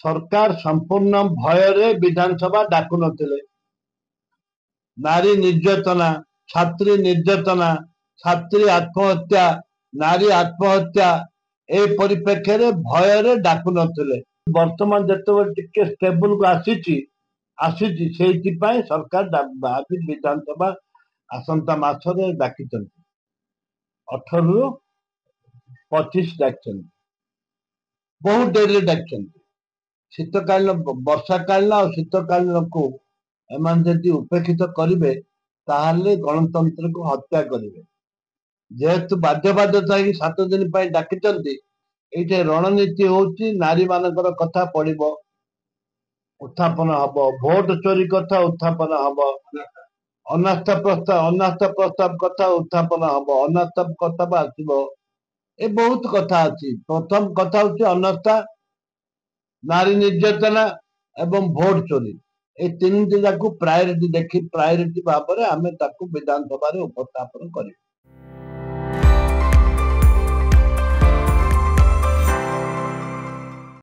सरकार संपूर्ण भय विधानसभा डाकु नथिले। नारी निर्यातना, छात्री निर्यातना, छात्री आत्महत्या, नारी आत्महत्या ए परिप्रेक्षी रे भय डाकु नथिले। वर्तमान जिते टिके स्टेबल को आसी सरकार विधानसभा आसंता मासरे डाकी 18 रु 25 डाक बहुत डेरी डाक शीतकालीन वर्षाकालीन और शीतकालीन को एमान यदि उपेक्षित करेंगे ताहले गणतंत्र को हत्या करेंगे। जेहेतु बाध्य बाध्यता 7 दिन डाकी ये रणनीति होची नारी मानकर कथा पड़िबो, उत्थापन हब, भोट चोरी कथा उत्थापन हब, अनास्था प्रस्ताव कथा उत्थापन हब, अनास्था प्रस्ताव आसीबो। ए बहुत कथा अच्छी। प्रथम कथा होची अनास्था, नारी निर्यातना एवं भोट चोरी ए तीन जिला को प्रायोरिटी देखी प्रायोरिटी भाव में आम विधानसभा उपस्थापन करें।